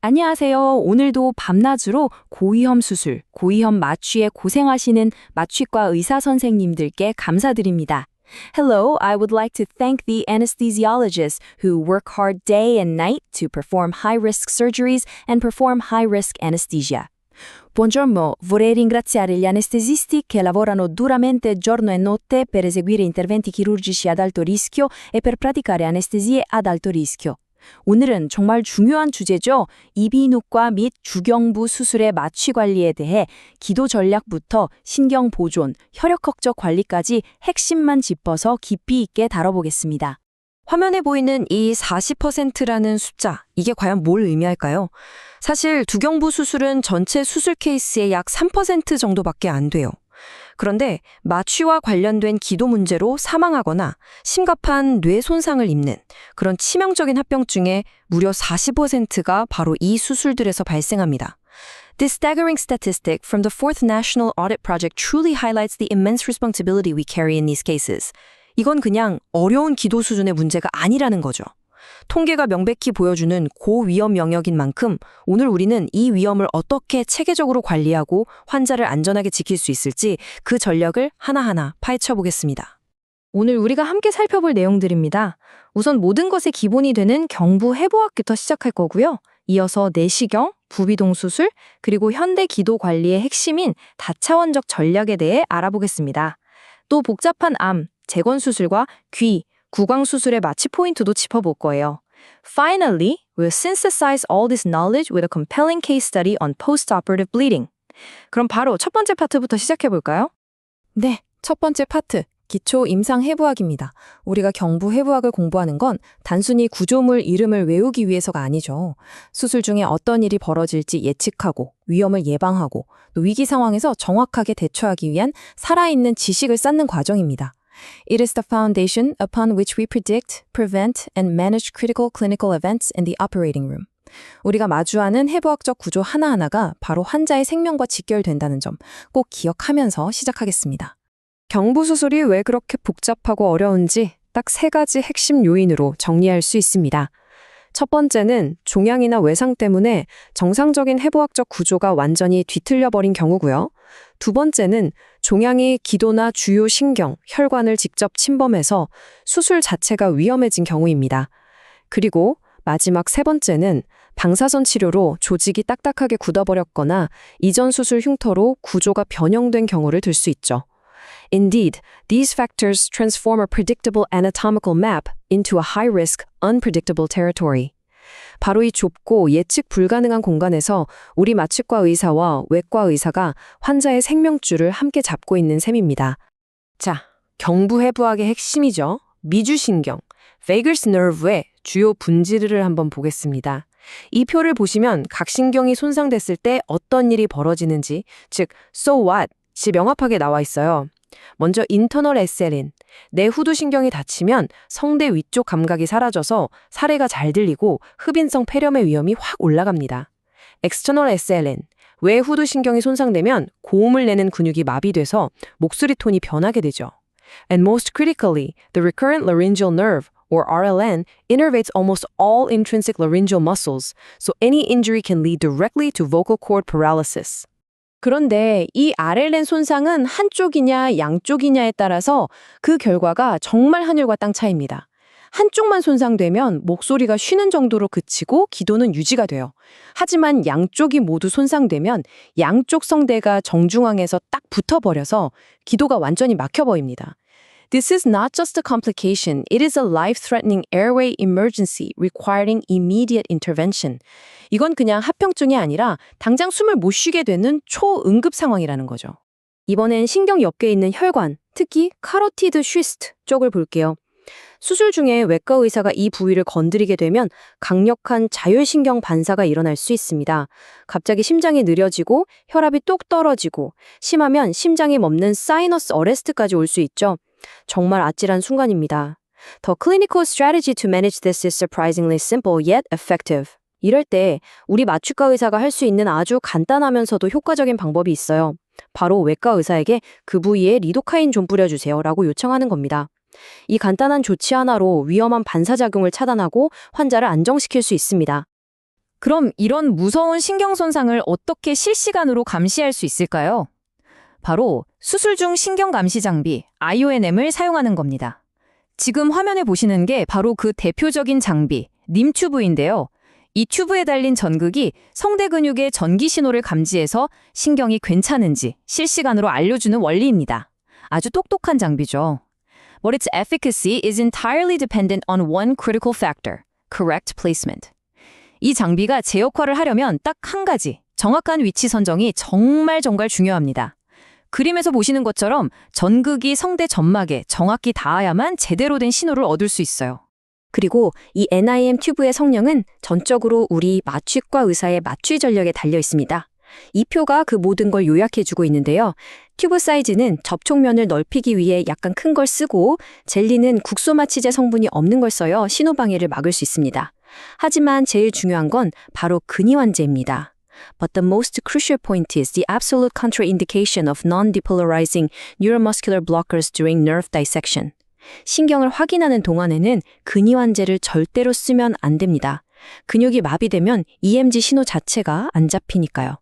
안녕하세요. 오늘도 밤낮으로 고위험 수술, 고위험 마취에 고생하시는 마취과 의사 선생님들께 감사드립니다. Hello, I would like to thank the anesthesiologists who work hard day and night to perform high-risk surgeries and perform high-risk anesthesia. Buongiorno, vorrei ringraziare gli anestesisti che lavorano duramente giorno e notte per eseguire interventi chirurgici ad alto rischio e per praticare anestesie ad alto rischio. 오늘은 정말 중요한 주제죠. 이비인후과 및 주경부 수술의 마취 관리에 대해 기도 전략부터 신경 보존, 혈액 걱정 관리까지 핵심만 짚어서 깊이 있게 다뤄보겠습니다. 화면에 보이는 이 40%라는 숫자, 이게 과연 뭘 의미할까요? 사실 두경부 수술은 전체 수술 케이스의 약 3% 정도밖에 안 돼요. 그런데 마취와 관련된 기도 문제로 사망하거나 심각한 뇌 손상을 입는 그런 치명적인 합병증의 무려 40%가 바로 이 수술들에서 발생합니다. This staggering statistic from the Fourth National Audit Project truly highlights the immense responsibility we carry in these cases. 이건 그냥 어려운 기도 수준의 문제가 아니라는 거죠. 통계가 명백히 보여주는 고위험 영역인 만큼 오늘 우리는 이 위험을 어떻게 체계적으로 관리하고 환자를 안전하게 지킬 수 있을지 그 전략을 하나하나 파헤쳐 보겠습니다. 오늘 우리가 함께 살펴볼 내용들입니다. 우선 모든 것의 기본이 되는 경부 해부학부터 시작할 거고요. 이어서 내시경, 부비동 수술, 그리고 현대 기도 관리의 핵심인 다차원적 전략에 대해 알아보겠습니다. 또 복잡한 암, 재건 수술과 귀, 구강 수술의 마취 포인트도 짚어볼 거예요. Finally, we'll synthesize all this knowledge with a compelling case study on post-operative bleeding. 그럼 바로 첫 번째 파트부터 시작해 볼까요? 네, 첫 번째 파트, 기초 임상 해부학입니다. 우리가 경부 해부학을 공부하는 건 단순히 구조물 이름을 외우기 위해서가 아니죠. 수술 중에 어떤 일이 벌어질지 예측하고 위험을 예방하고 또 위기 상황에서 정확하게 대처하기 위한 살아있는 지식을 쌓는 과정입니다. It is the foundation upon which we predict, prevent, and manage critical clinical events in the operating room. 우리가 마주하는 해부학적 구조 하나하나가 바로 환자의 생명과 직결된다는 점 꼭 기억하면서 시작하겠습니다. 경부 수술이 왜 그렇게 복잡하고 어려운지 딱 3가지 핵심 요인으로 정리할 수 있습니다. 첫 번째는 종양이나 외상 때문에 정상적인 해부학적 구조가 완전히 뒤틀려버린 경우고요. 두 번째는 종양이 기도나 주요 신경, 혈관을 직접 침범해서 수술 자체가 위험해진 경우입니다. 그리고 마지막 세 번째는 방사선 치료로 조직이 딱딱하게 굳어버렸거나 이전 수술 흉터로 구조가 변형된 경우를 들 수 있죠. Indeed, these factors transform a predictable anatomical map into a high-risk, unpredictable territory. 바로 이 좁고 예측 불가능한 공간에서 우리 마취과 의사와 외과 의사가 환자의 생명줄을 함께 잡고 있는 셈입니다. 자, 경부 해부학의 핵심이죠. 미주신경, vagus nerve의 주요 분지를 한번 보겠습니다. 이 표를 보시면 각 신경이 손상됐을 때 어떤 일이 벌어지는지, 즉 so what이 명확하게 나와 있어요. 먼저 인터널 에셀린, 내 후두신경이 다치면 성대 위쪽 감각이 사라져서 사례가 잘 들리고 흡인성 폐렴의 위험이 확 올라갑니다. 엑스터널 에셀린, 외 후두신경이 손상되면 고음을 내는 근육이 마비돼서 목소리 톤이 변하게 되죠. And most critically, the recurrent laryngeal nerve, or RLN, innervates almost all intrinsic laryngeal muscles, so any injury can lead directly to vocal cord paralysis. 그런데 이 RLN 손상은 한쪽이냐 양쪽이냐에 따라서 그 결과가 정말 하늘과 땅 차이입니다. 한쪽만 손상되면 목소리가 쉬는 정도로 그치고 기도는 유지가 돼요. 하지만 양쪽이 모두 손상되면 양쪽 성대가 정중앙에서 딱 붙어버려서 기도가 완전히 막혀버립니다. This is not just a complication, it is a life-threatening airway emergency requiring immediate intervention. 이건 그냥 합병증이 아니라 당장 숨을 못 쉬게 되는 초응급 상황이라는 거죠. 이번엔 신경 옆에 있는 혈관, 특히 카로티드 슈스트 쪽을 볼게요. 수술 중에 외과 의사가 이 부위를 건드리게 되면 강력한 자율신경 반사가 일어날 수 있습니다. 갑자기 심장이 느려지고 혈압이 뚝 떨어지고 심하면 심장이 멎는 사이너스 어레스트까지 올 수 있죠. 정말 아찔한 순간입니다. The clinical strategy to manage this is surprisingly simple yet effective. 이럴 때 우리 마취과 의사가 할 수 있는 아주 간단하면서도 효과적인 방법이 있어요. 바로 외과 의사에게 그 부위에 리도카인 좀 뿌려주세요 라고 요청하는 겁니다. 이 간단한 조치 하나로 위험한 반사작용을 차단하고 환자를 안정시킬 수 있습니다. 그럼 이런 무서운 신경 손상을 어떻게 실시간으로 감시할 수 있을까요? 바로 수술 중 신경 감시 장비 IONM을 사용하는 겁니다. 지금 화면에 보시는 게 바로 그 대표적인 장비, 님 튜브인데요. 이 튜브에 달린 전극이 성대 근육의 전기 신호를 감지해서 신경이 괜찮은지 실시간으로 알려주는 원리입니다. 아주 똑똑한 장비죠. But its efficacy is entirely dependent on one critical factor, correct placement. 이 장비가 제 역할을 하려면 딱 한 가지, 정확한 위치 선정이 정말 중요합니다. 그림에서 보시는 것처럼 전극이 성대 점막에 정확히 닿아야만 제대로 된 신호를 얻을 수 있어요. 그리고 이 NIM 튜브의 성능은 전적으로 우리 마취과 의사의 마취 전략에 달려 있습니다. 이 표가 그 모든 걸 요약해주고 있는데요. 튜브 사이즈는 접촉면을 넓히기 위해 약간 큰 걸 쓰고 젤리는 국소마취제 성분이 없는 걸 써요 신호방해를 막을 수 있습니다. 하지만 제일 중요한 건 바로 근이완제입니다. But the most crucial point is the absolute contraindication of non-depolarizing neuromuscular blockers during nerve dissection. 신경을 확인하는 동안에는 근이완제를 절대로 쓰면 안 됩니다. 근육이 마비되면 EMG 신호 자체가 안 잡히니까요.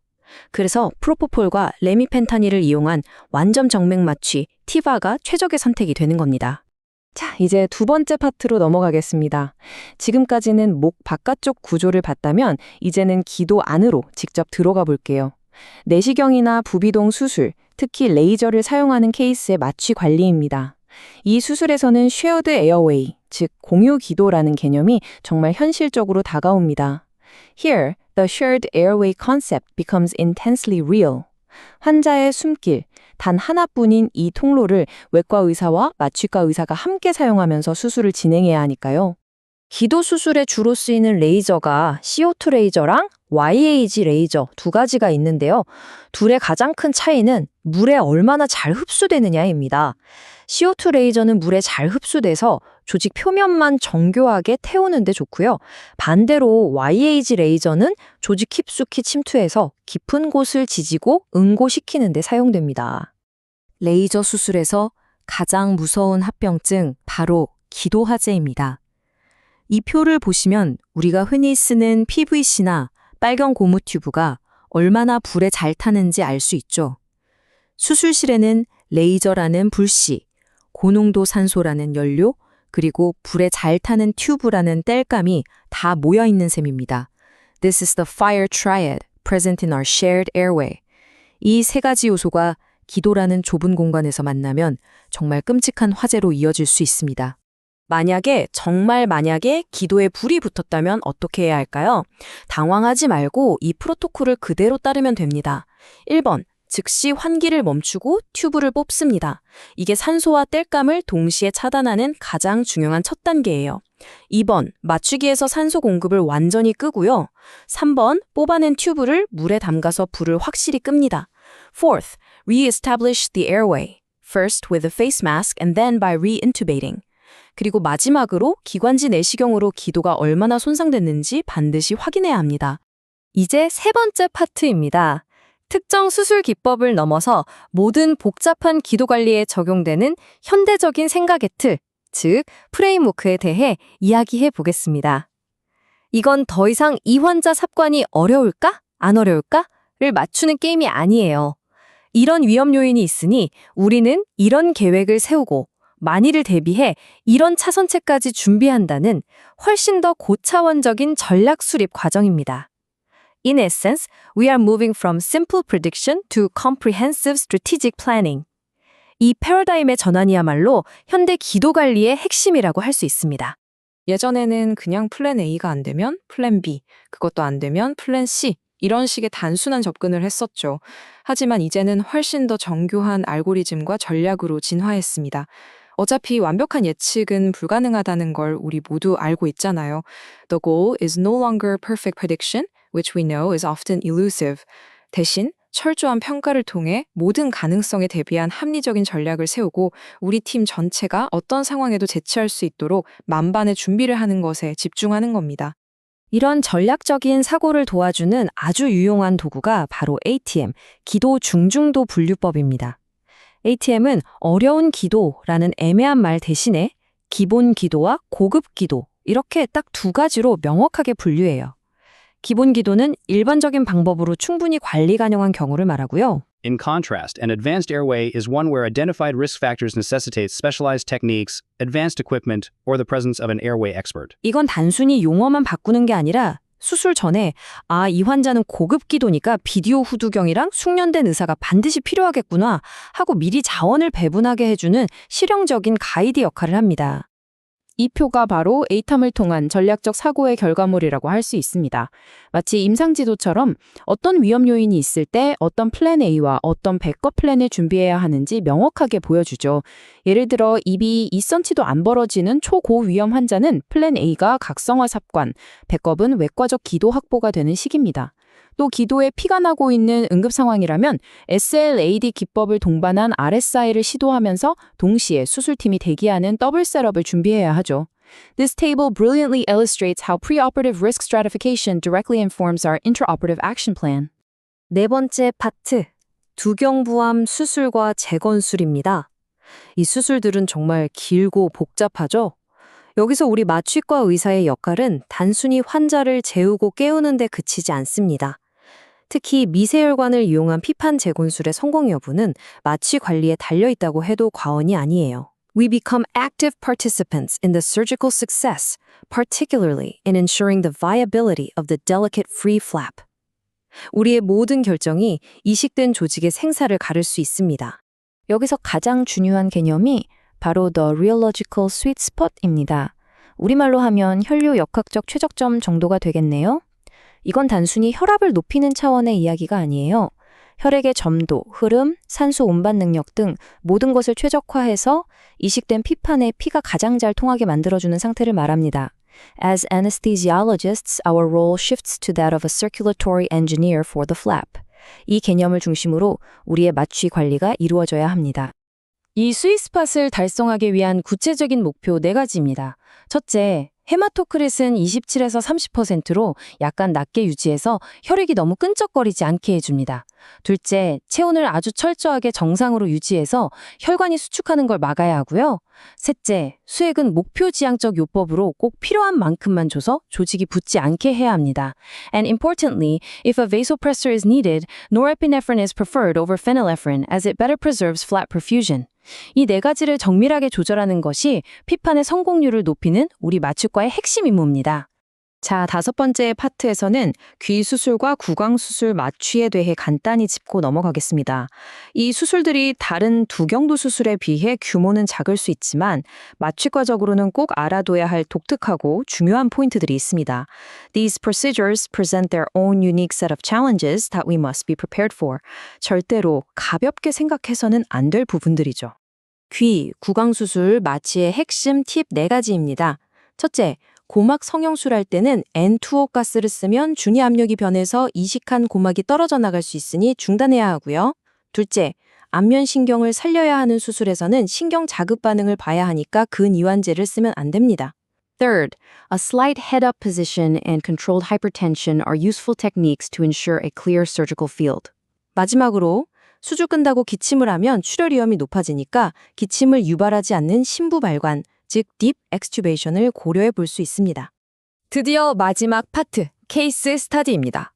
그래서 프로포폴과 레미펜타닐을 이용한 완전 정맥 마취, 티바가 최적의 선택이 되는 겁니다. 자, 이제 두 번째 파트로 넘어가겠습니다. 지금까지는 목 바깥쪽 구조를 봤다면 이제는 기도 안으로 직접 들어가 볼게요. 내시경이나 부비동 수술, 특히 레이저를 사용하는 케이스의 마취 관리입니다. 이 수술에서는 shared airway, 즉 공유 기도라는 개념이 정말 현실적으로 다가옵니다. Here, the shared airway concept becomes intensely real. 환자의 숨길, 단 하나뿐인 이 통로를 외과 의사와 마취과 의사가 함께 사용하면서 수술을 진행해야 하니까요. 기도 수술에 주로 쓰이는 레이저가 CO2 레이저랑 YAG 레이저 두 가지가 있는데요. 둘의 가장 큰 차이는 물에 얼마나 잘 흡수되느냐입니다. CO2 레이저는 물에 잘 흡수돼서 조직 표면만 정교하게 태우는 데 좋고요. 반대로 YAG 레이저는 조직 깊숙이 침투해서 깊은 곳을 지지고 응고시키는 데 사용됩니다. 레이저 수술에서 가장 무서운 합병증 바로 기도화제입니다. 이 표를 보시면 우리가 흔히 쓰는 PVC나 빨간 고무 튜브가 얼마나 불에 잘 타는지 알 수 있죠. 수술실에는 레이저라는 불씨, 고농도 산소라는 연료, 그리고 불에 잘 타는 튜브라는 땔감이 다 모여 있는 셈입니다. This is the fire triad present in our shared airway. 이 세 가지 요소가 기도라는 좁은 공간에서 만나면 정말 끔찍한 화재로 이어질 수 있습니다. 정말 만약에 기도에 불이 붙었다면 어떻게 해야 할까요? 당황하지 말고 이 프로토콜을 그대로 따르면 됩니다. 1번, 즉시 환기를 멈추고 튜브를 뽑습니다. 이게 산소와 땔감을 동시에 차단하는 가장 중요한 첫 단계예요. 2번, 맞추기에서 산소 공급을 완전히 끄고요. 3번, 뽑아낸 튜브를 물에 담가서 불을 확실히 끕니다. Fourth, re-establish the airway. First with a face mask and then by re-intubating. 그리고 마지막으로 기관지 내시경으로 기도가 얼마나 손상됐는지 반드시 확인해야 합니다. 이제 세 번째 파트입니다. 특정 수술 기법을 넘어서 모든 복잡한 기도 관리에 적용되는 현대적인 생각의 틀, 즉 프레임워크에 대해 이야기해 보겠습니다. 이건 더 이상 이 환자 삽관이 어려울까? 안 어려울까?를 맞추는 게임이 아니에요. 이런 위험 요인이 있으니 우리는 이런 계획을 세우고 만일을 대비해 이런 차선책까지 준비한다는 훨씬 더 고차원적인 전략 수립 과정입니다. In essence, we are moving from simple prediction to comprehensive strategic planning. 이 패러다임의 전환이야말로 현대 기도 관리의 핵심이라고 할 수 있습니다. 예전에는 그냥 플랜 A가 안 되면 플랜 B, 그것도 안 되면 플랜 C, 이런 식의 단순한 접근을 했었죠. 하지만 이제는 훨씬 더 정교한 알고리즘과 전략으로 진화했습니다. 어차피 완벽한 예측은 불가능하다는 걸 우리 모두 알고 있잖아요. The goal is no longer perfect prediction, which we know is often elusive. 대신 철저한 평가를 통해 모든 가능성에 대비한 합리적인 전략을 세우고 우리 팀 전체가 어떤 상황에도 대처할 수 있도록 만반의 준비를 하는 것에 집중하는 겁니다. 이런 전략적인 사고를 도와주는 아주 유용한 도구가 바로 ATM, 기도 중중도 분류법입니다. ATM은 어려운 기도라는 애매한 말 대신에 기본 기도와 고급 기도, 이렇게 딱 두 가지로 명확하게 분류해요. 기본 기도는 일반적인 방법으로 충분히 관리 가능한 경우를 말하고요. In contrast, an advanced airway is one where identified risk factors necessitate specialized techniques, advanced equipment, or the presence of an airway expert. 이건 단순히 용어만 바꾸는 게 아니라 수술 전에 이 환자는 고급 기도니까 비디오 후두경이랑 숙련된 의사가 반드시 필요하겠구나 하고 미리 자원을 배분하게 해주는 실용적인 가이드 역할을 합니다. 이 표가 바로 에이탐을 통한 전략적 사고의 결과물이라고 할 수 있습니다. 마치 임상지도처럼 어떤 위험 요인이 있을 때 어떤 플랜 A와 어떤 백업 플랜을 준비해야 하는지 명확하게 보여주죠. 예를 들어 입이 2cm도 안 벌어지는 초고위험 환자는 플랜 A가 각성화 삽관, 백업은 외과적 기도 확보가 되는 시기입니다. 또 기도에 피가 나고 있는 응급 상황이라면 SLAD 기법을 동반한 RSI를 시도하면서 동시에 수술팀이 대기하는 더블 셋업을 준비해야 하죠. This table brilliantly illustrates how preoperative risk stratification directly informs our intraoperative action plan. 네 번째 파트, 두경부암 수술과 재건술입니다. 이 수술들은 정말 길고 복잡하죠? 여기서 우리 마취과 의사의 역할은 단순히 환자를 재우고 깨우는 데 그치지 않습니다. 특히 미세혈관을 이용한 피판 재건술의 성공 여부는 마취 관리에 달려있다고 해도 과언이 아니에요. We become active participants in the surgical success, particularly in ensuring the viability of the delicate free flap. 우리의 모든 결정이 이식된 조직의 생사를 가를 수 있습니다. 여기서 가장 중요한 개념이 바로 the rheological sweet spot입니다. 우리말로 하면 혈류 역학적 최적점 정도가 되겠네요. 이건 단순히 혈압을 높이는 차원의 이야기가 아니에요. 혈액의 점도, 흐름, 산소 운반 능력 등 모든 것을 최적화해서 이식된 피판에 피가 가장 잘 통하게 만들어주는 상태를 말합니다. As anesthesiologists, our role shifts to that of a circulatory engineer for the flap. 이 개념을 중심으로 우리의 마취 관리가 이루어져야 합니다. 이 스윗스팟을 달성하기 위한 구체적인 목표 4가지입니다. 첫째, 헤마토크릿은 27에서 30%로 약간 낮게 유지해서 혈액이 너무 끈적거리지 않게 해줍니다. 둘째, 체온을 아주 철저하게 정상으로 유지해서 혈관이 수축하는 걸 막아야 하고요. 셋째, 수액은 목표 지향적 요법으로 꼭 필요한 만큼만 줘서 조직이 붙지 않게 해야 합니다. And importantly, if a vasopressor is needed, norepinephrine is preferred over phenylephrine as it better preserves flap perfusion. 이 4가지를 정밀하게 조절하는 것이 피판의 성공률을 높이는 우리 마취과의 핵심 임무입니다. 자, 5번째 파트에서는 귀 수술과 구강 수술 마취에 대해 간단히 짚고 넘어가겠습니다. 이 수술들이 다른 두경부 수술에 비해 규모는 작을 수 있지만 마취과적으로는 꼭 알아둬야 할 독특하고 중요한 포인트들이 있습니다. These procedures present their own unique set of challenges that we must be prepared for. 절대로 가볍게 생각해서는 안 될 부분들이죠. 귀, 구강 수술 마취의 핵심 팁 4가지입니다. 첫째, 고막 성형술할 때는 N2O 가스를 쓰면 중이 압력이 변해서 이식한 고막이 떨어져 나갈 수 있으니 중단해야 하고요. 둘째, 안면신경을 살려야 하는 수술에서는 신경 자극 반응을 봐야 하니까 근이완제를 쓰면 안 됩니다. Third, a slight head-up position and controlled hypertension are useful techniques to ensure a clear surgical field. 마지막으로, 수주 끈다고 기침을 하면 출혈 위험이 높아지니까 기침을 유발하지 않는 심부발관, 즉 딥 엑스튜베이션을 고려해 볼 수 있습니다. 드디어 마지막 파트, 케이스 스터디입니다.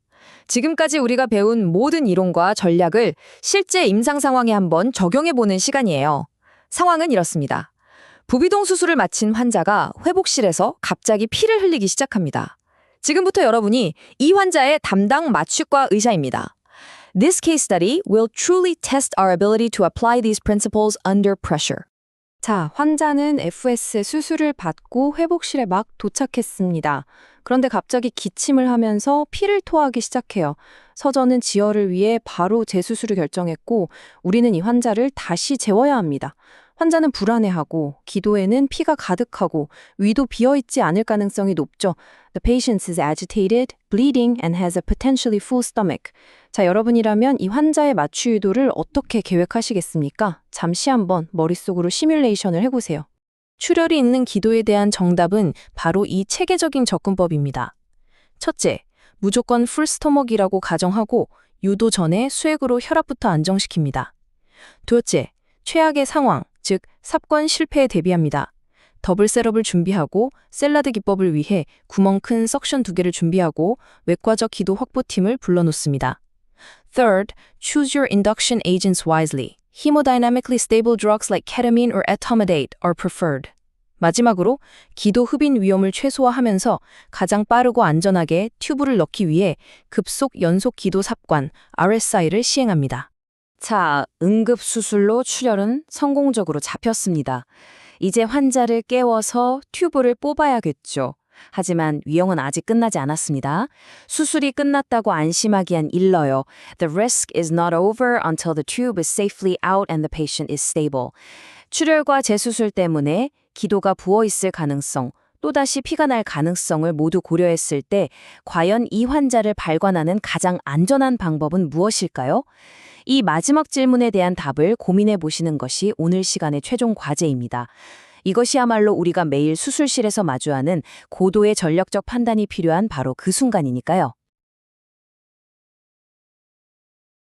지금까지 우리가 배운 모든 이론과 전략을 실제 임상 상황에 한번 적용해 보는 시간이에요. 상황은 이렇습니다. 부비동 수술을 마친 환자가 회복실에서 갑자기 피를 흘리기 시작합니다. 지금부터 여러분이 이 환자의 담당 마취과 의사입니다. This case study will truly test our ability to apply these principles under pressure. 자, 환자는 FS 수술을 받고 회복실에 막 도착했습니다. 그런데 갑자기 기침을 하면서 피를 토하기 시작해요. 서전은 지혈을 위해 바로 재수술을 결정했고 우리는 이 환자를 다시 재워야 합니다. 환자는 불안해하고 기도에는 피가 가득하고 위도 비어있지 않을 가능성이 높죠. The patient is agitated, bleeding, and has a potentially full stomach. 자, 여러분이라면 이 환자의 마취 유도를 어떻게 계획하시겠습니까? 잠시 한번 머릿속으로 시뮬레이션을 해보세요. 출혈이 있는 기도에 대한 정답은 바로 이 체계적인 접근법입니다. 첫째, 무조건 풀 스토먹이라고 가정하고 유도 전에 수액으로 혈압부터 안정시킵니다. 둘째, 최악의 상황, 즉 삽관 실패에 대비합니다. 더블 셋업을 준비하고 샐러드 기법을 위해 구멍 큰 석션 2개를 준비하고 외과적 기도 확보팀을 불러놓습니다. Third, choose your induction agents wisely. Hemodynamically stable drugs like ketamine or etomidate are preferred. 마지막으로 기도 흡인 위험을 최소화하면서 가장 빠르고 안전하게 튜브를 넣기 위해 급속 연속 기도 삽관 RSI를 시행합니다. 자, 응급수술로 출혈은 성공적으로 잡혔습니다. 이제 환자를 깨워서 튜브를 뽑아야겠죠. 하지만 위험은 아직 끝나지 않았습니다. 수술이 끝났다고 안심하기 한 일러요. The risk is not over until the tube is safely out and the patient is stable. 출혈과 재수술 때문에 기도가 부어있을 가능성, 또다시 피가 날 가능성을 모두 고려했을 때 과연 이 환자를 발관하는 가장 안전한 방법은 무엇일까요? 이 마지막 질문에 대한 답을 고민해 보시는 것이 오늘 시간의 최종 과제입니다. 이것이야말로 우리가 매일 수술실에서 마주하는 고도의 전력적 판단이 필요한 바로 그 순간이니까요.